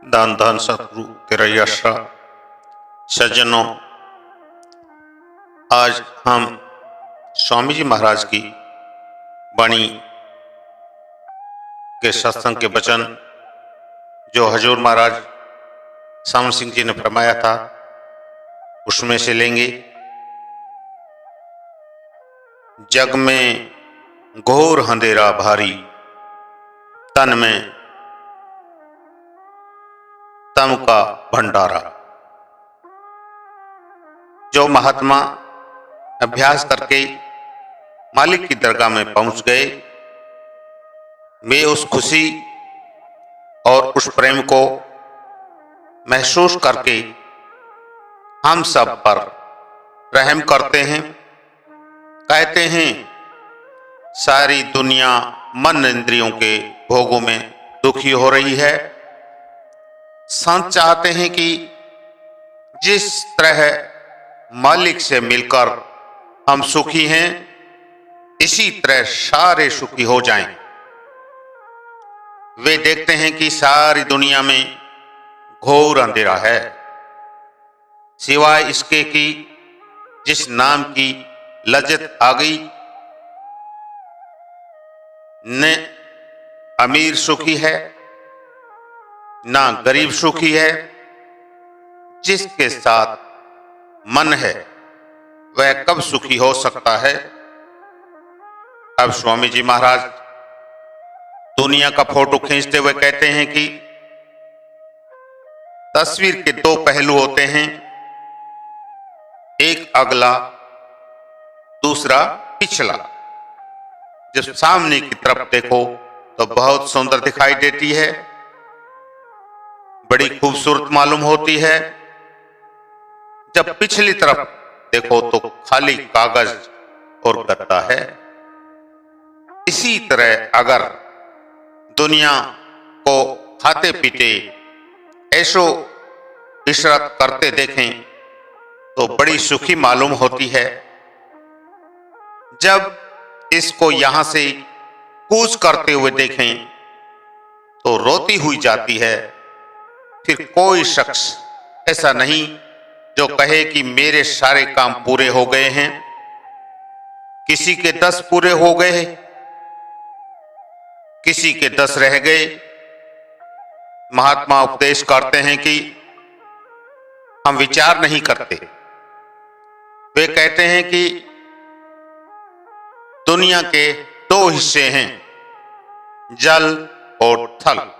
दान दान सतगुरु तेरा यशा सज्जनों, आज हम स्वामी जी महाराज की वाणी के सत्संग के वचन जो हजूर महाराज सामन सिंह जी ने फरमाया था उसमें से लेंगे। जग में घोर अंधेरा भारी, तन में तम का भंडारा। जो महात्मा अभ्यास करके मालिक की दरगाह में पहुंच गए, वे उस खुशी और उस प्रेम को महसूस करके हम सब पर रहम करते हैं। कहते हैं सारी दुनिया मन इंद्रियों के भोगों में दुखी हो रही है। संत चाहते हैं कि जिस तरह मालिक से मिलकर हम सुखी हैं, इसी तरह सारे सुखी हो जाएं। वे देखते हैं कि सारी दुनिया में घोर अंधेरा है, सिवाय इसके कि जिस नाम की लज्जत आ गई। न अमीर सुखी है, ना गरीब सुखी है। जिसके साथ मन है वह कब सुखी हो सकता है। अब स्वामी जी महाराज दुनिया का फोटो खींचते हुए कहते हैं कि तस्वीर के दो पहलू होते हैं, एक अगला, दूसरा पिछला। जब सामने की तरफ देखो तो बहुत सुंदर दिखाई देती है, बड़ी खूबसूरत मालूम होती है। जब पिछली तरफ देखो तो खाली कागज और गद्दा है। इसी तरह अगर दुनिया को खाते पीते ऐशो इशरत करते देखें तो बड़ी सुखी मालूम होती है। जब इसको यहां से कूच करते हुए देखें तो रोती हुई जाती है। फिर कोई शख्स ऐसा नहीं जो कहे कि मेरे सारे काम पूरे हो गए हैं। किसी के 10 पूरे हो गए, किसी के 10 रह गए। महात्मा उपदेश करते हैं कि हम विचार नहीं करते। वे कहते हैं कि दुनिया के 2 हिस्से हैं, जल और थल।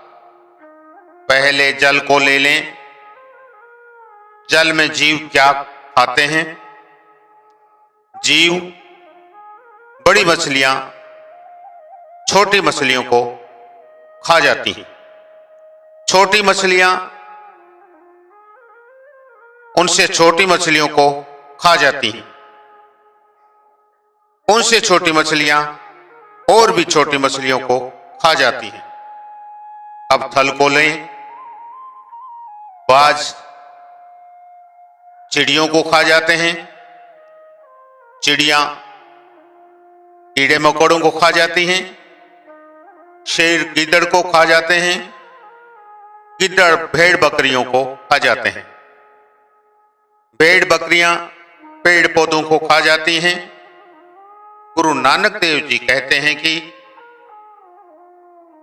पहले जल को ले लें। जल में जीव क्या खाते हैं? जीव बड़ी मछलियां छोटी मछलियों को खा जाती हैं। छोटी मछलियां उनसे छोटी मछलियों को खा जाती हैं। उनसे छोटी मछलियां और भी छोटी मछलियों को खा जाती हैं। अब थल को लें। बाज चिड़ियों को खा जाते हैं। चिड़ियां कीड़े मकोड़ों को खा जाती हैं। शेर गिद्दड़ को खा जाते हैं। गिद्दड़ भेड़ बकरियों को खा जाते हैं। भेड़ बकरियां पेड़ पौधों को खा जाती हैं। गुरु नानक देव जी कहते हैं कि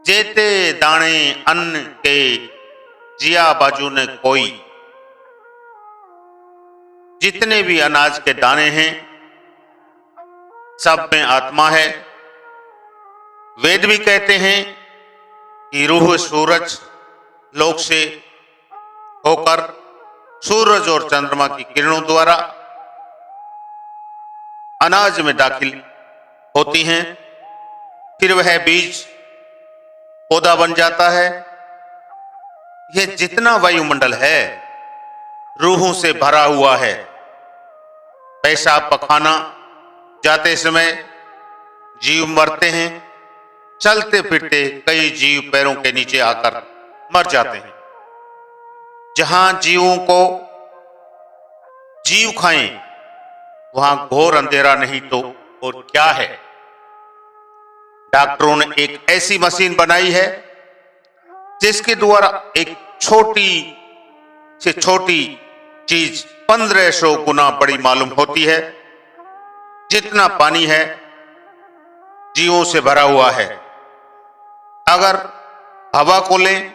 जेते दाने अन्न के जिया बाजू ने कोई। जितने भी अनाज के दाने हैं सब में आत्मा है। वेद भी कहते हैं कि रूह सूरज लोक से होकर सूरज और चंद्रमा की किरणों द्वारा अनाज में दाखिल होती हैं। फिर वह बीज पौधा बन जाता है। यह जितना वायुमंडल है रूहों से भरा हुआ है। पेशाब पखाना जाते समय जीव मरते हैं। चलते फिरते कई जीव पैरों के नीचे आकर मर जाते हैं। जहां जीवों को जीव खाएं वहां घोर अंधेरा नहीं तो और क्या है। डॉक्टरों ने एक ऐसी मशीन बनाई है जिसके द्वारा एक छोटी से छोटी चीज 1500 गुना बड़ी मालूम होती है। जितना पानी है जीवों से भरा हुआ है। अगर हवा को लें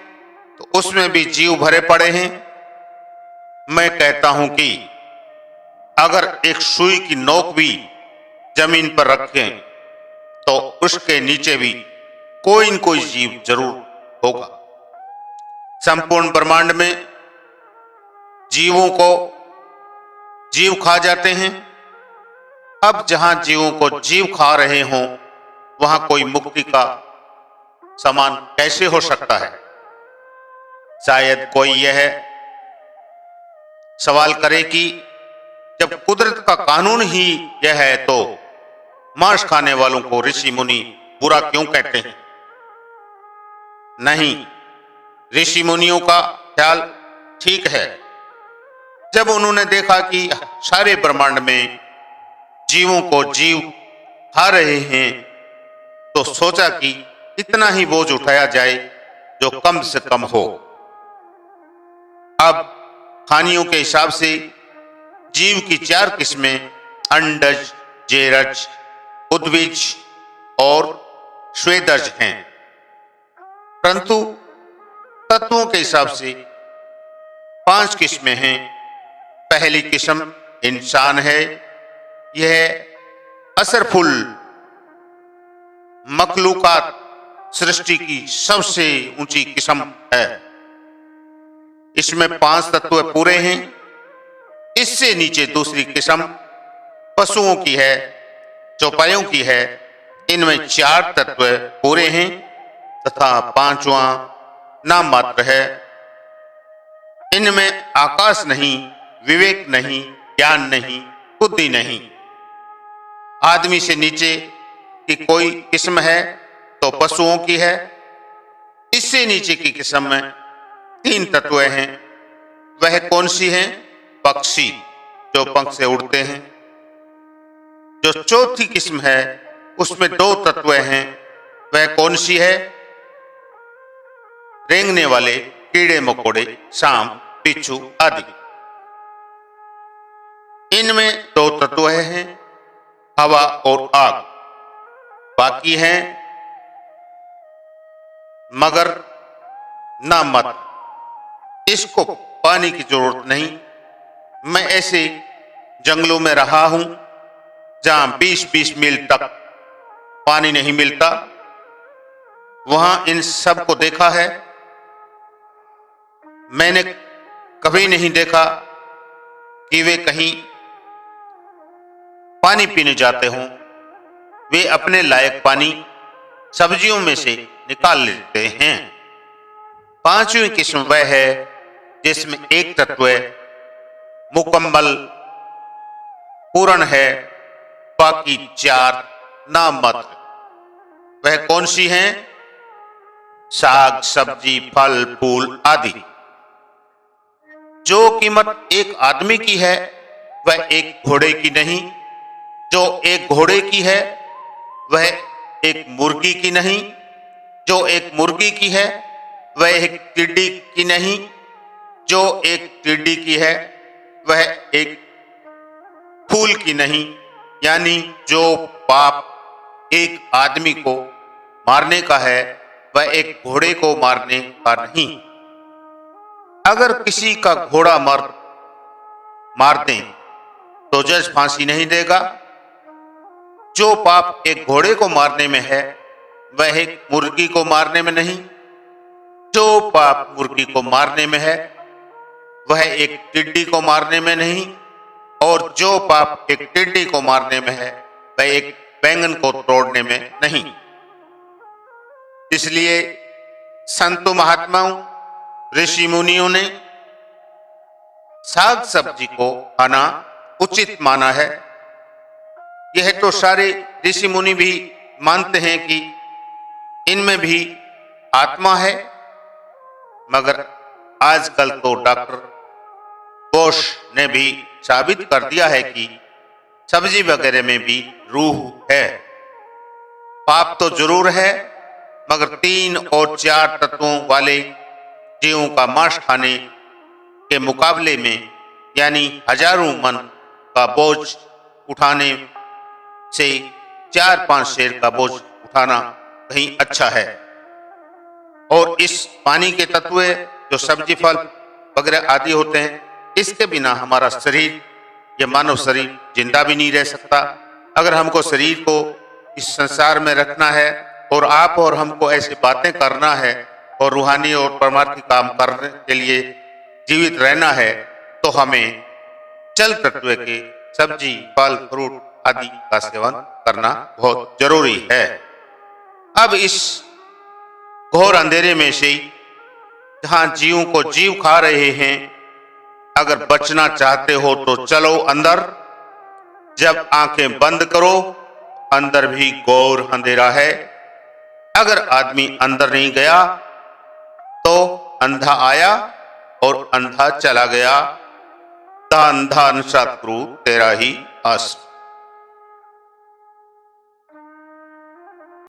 तो उसमें भी जीव भरे पड़े हैं। मैं कहता हूं कि अगर एक सुई की नोक भी जमीन पर रखें तो उसके नीचे भी कोई न कोई जीव जरूर होगा। संपूर्ण ब्रह्मांड में जीवों को जीव खा जाते हैं। अब जहां जीवों को जीव खा रहे हों वहां कोई मुक्ति का समान कैसे हो सकता है? शायद कोई यह सवाल करे कि जब कुदरत का कानून ही यह है तो मांस खाने वालों को ऋषि मुनि बुरा क्यों कहते हैं? नहीं, ऋषि मुनियों का ख्याल ठीक है। जब उन्होंने देखा कि सारे ब्रह्मांड में जीवों को जीव खा रहे हैं तो सोचा कि इतना ही बोझ उठाया जाए जो कम से कम हो। अब खानियों के हिसाब से जीव की 4 किस्में अंडज, जेरज, उद्भिज और स्वेदज हैं। परंतु तत्वों के हिसाब से 5 किस्में हैं। पहली किस्म इंसान है। यह असरफुल मखलूकात सृष्टि की सबसे ऊंची किस्म है। इसमें 5 तत्व पूरे हैं। इससे नीचे दूसरी किस्म पशुओं की है, चौपायों की है। इनमें 4 तत्व पूरे हैं तथा 5वां नाम मात्र है। इनमें आकाश नहीं, विवेक नहीं, ज्ञान नहीं, बुद्धि नहीं। आदमी से नीचे की कोई किस्म है तो पशुओं की है। इससे नीचे की किस्म में 3 तत्व हैं। वह कौन सी हैं? पक्षी जो पंख से उड़ते हैं। जो चौथी किस्म है उसमें 2 तत्व हैं। वह कौन सी है? रेंगने वाले कीड़े मकोड़े, सांप, बिच्छू आदि। इनमें 2 तत्व हैं, हवा और आग। बाकी हैं मगर नाम मात्र। इसको पानी की जरूरत नहीं। मैं ऐसे जंगलों में रहा हूं जहां 20-20 मील तक पानी नहीं मिलता। वहां इन सब को देखा है। मैंने कभी नहीं देखा कि वे कहीं पानी पीने जाते हों। वे अपने लायक पानी सब्जियों में से निकाल लेते हैं। 5वीं किस्म वह है जिसमें 1 तत्व मुकम्मल पूर्ण है, बाकी 4 नाम मात्र। वह कौन सी हैं? साग, सब्जी, फल, फूल आदि। जो कीमत एक आदमी की है वह एक घोड़े की नहीं। जो एक घोड़े की है वह एक मुर्गी की नहीं। जो एक मुर्गी की है वह एक टिड्डी की नहीं। जो एक टिड्डी की है वह एक फूल की नहीं। यानी जो पाप एक आदमी को मारने का है वह एक घोड़े को मारने का नहीं। अगर किसी का घोड़ा मार दें तो जज फांसी नहीं देगा। जो पाप एक घोड़े को मारने में है वह एक मुर्गी को मारने में नहीं। जो पाप मुर्गी को मारने में है वह एक टिड्डी को मारने में नहीं। और जो पाप एक टिड्डी को मारने में है वह एक बैंगन को तोड़ने में नहीं। इसलिए संतों, महात्माओं, ऋषि मुनियों ने साग सब्जी को खाना उचित माना है। यह तो सारे ऋषि मुनि भी मानते हैं कि इनमें भी आत्मा है। मगर आजकल तो डॉक्टर बोश ने भी साबित कर दिया है कि सब्जी वगैरह में भी रूह है। पाप तो जरूर है मगर 3 और 4 तत्वों वाले जीवों का मांस खाने के मुकाबले में, यानी हजारों मन का बोझ उठाने से 4-5 शेर का बोझ उठाना कहीं अच्छा है। और इस पानी के तत्व जो सब्जी फल वगैरह आदि होते हैं, इसके बिना हमारा शरीर, यह मानव शरीर जिंदा भी नहीं रह सकता। अगर हमको शरीर को इस संसार में रखना है और आप और हमको ऐसी बातें करना है और रूहानी और परमार्थी काम करने के लिए जीवित रहना है, तो हमें जल तत्व के सब्जी फल फ्रूट आदि का सेवन करना बहुत जरूरी है। अब इस घोर अंधेरे में से जहां जीवों को जीव खा रहे हैं, अगर बचना चाहते हो तो चलो अंदर। जब आंखें बंद करो, अंदर भी घोर अंधेरा है। अगर आदमी अंदर नहीं गया तो अंधा आया और अंधा चला गया। ता अंधा अनुसात क्रू तेरा ही आस।